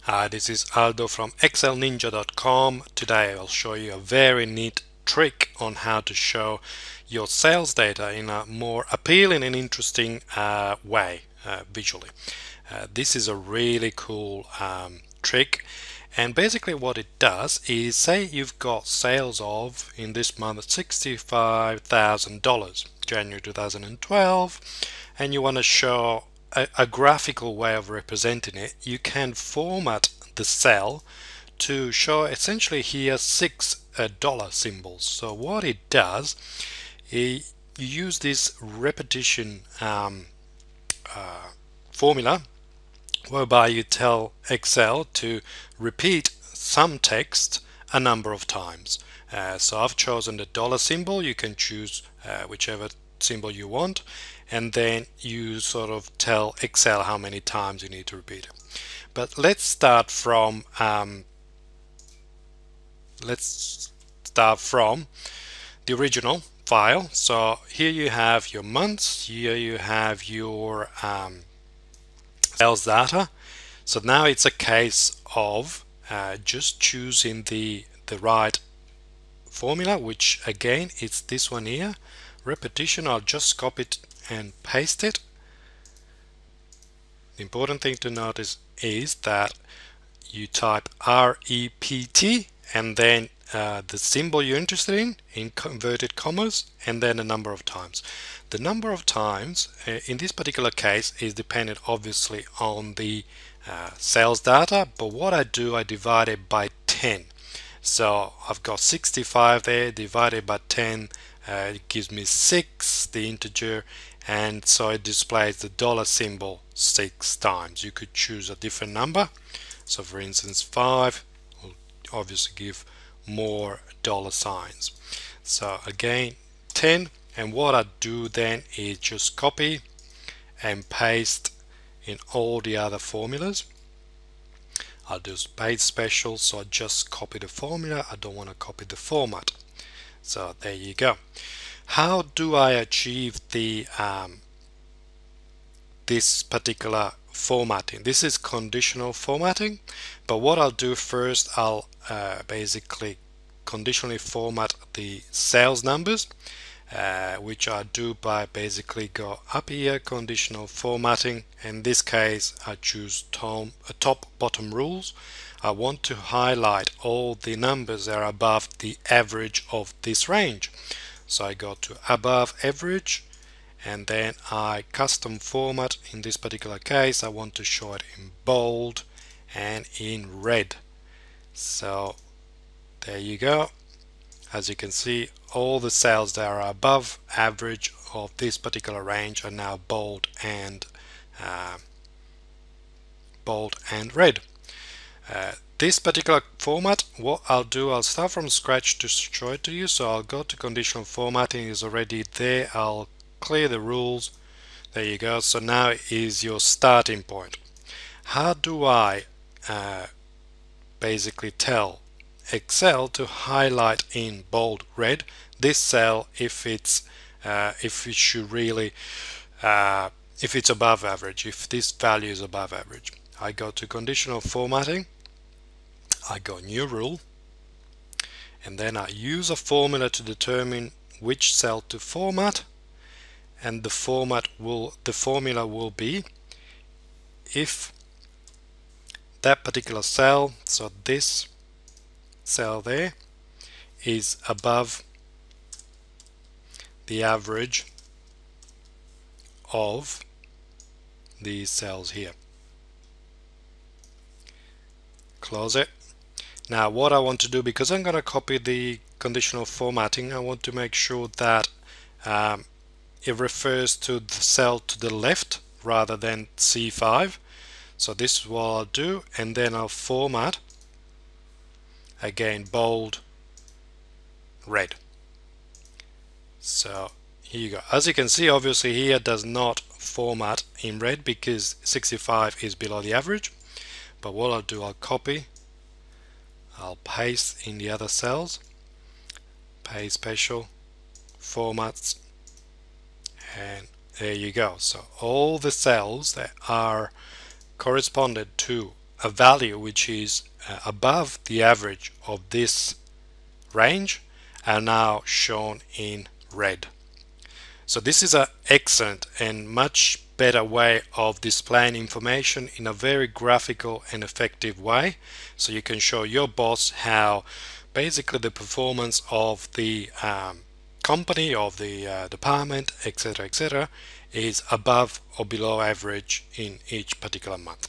Hi, this is Aldo from excelninja.com. Today I'll show you a very neat trick on how to show your sales data in a more appealing and interesting way visually. This is a really cool trick, and basically what it does is, say you've got sales of, in this month, $65,000 January 2012, and you want to show a graphical way of representing it. You can format the cell to show essentially here six dollar symbols. So what it does, you use this repetition formula whereby you tell Excel to repeat some text a number of times. So I've chosen the dollar symbol. You can choose whichever symbol you want, and then you sort of tell Excel how many times you need to repeat it. But let's start from the original file. So here you have your months, here you have your sales data. So now it's a case of just choosing the right formula, which again it's this one here, repetition. I'll just copy it and paste it. The important thing to notice is that you type REPT and then the symbol you're interested in converted commas, and then a number of times. The number of times in this particular case is dependent obviously on the sales data, but what I do, I divide it by 10. So I've got 65 there, divided by 10, it gives me 6, the integer, and so it displays the dollar symbol 6 times. You could choose a different number. So for instance 5 will obviously give more dollar signs. So again 10, and what I do then is just copy and paste in all the other formulas. I'll do paste special, so I just copy the formula. I don't want to copy the format. So there you go. How do I achieve the this particular formatting? This is conditional formatting, but what I'll do first, I'll basically conditionally format the sales numbers, which I do by basically go up here, conditional formatting. In this case I choose top bottom rules. I want to highlight all the numbers that are above the average of this range, so I go to above average, and then I custom format. In this particular case I want to show it in bold and in red. So there you go. As you can see, all the cells that are above average of this particular range are now bold and red. This particular format, what I'll do, I'll start from scratch to show it to you. So I'll go to conditional formatting, is already there. I'll clear the rules. There you go. So now is your starting point. How do I basically tell Excel to highlight in bold red this cell if it should really if it's above average, if this value is above average? I go to conditional formatting, I go new rule, and then I use a formula to determine which cell to format, and the formula will be if that particular cell, so this cell there, is above the average of these cells here. Close it. Now what I want to do, because I'm going to copy the conditional formatting, I want to make sure that it refers to the cell to the left rather than C5. So this is what I'll do, and then I'll format again bold red. So here you go. As you can see, obviously here does not format in red because 65 is below the average. But what I'll do, I'll copy, I'll paste in the other cells, paste special, formats, and there you go. So all the cells that are corresponded to a value which is above the average of this range are now shown in red. So this is an excellent and much better way of displaying information in a very graphical and effective way. So you can show your boss how basically the performance of the company, of the department, etc., etc., is above or below average in each particular month.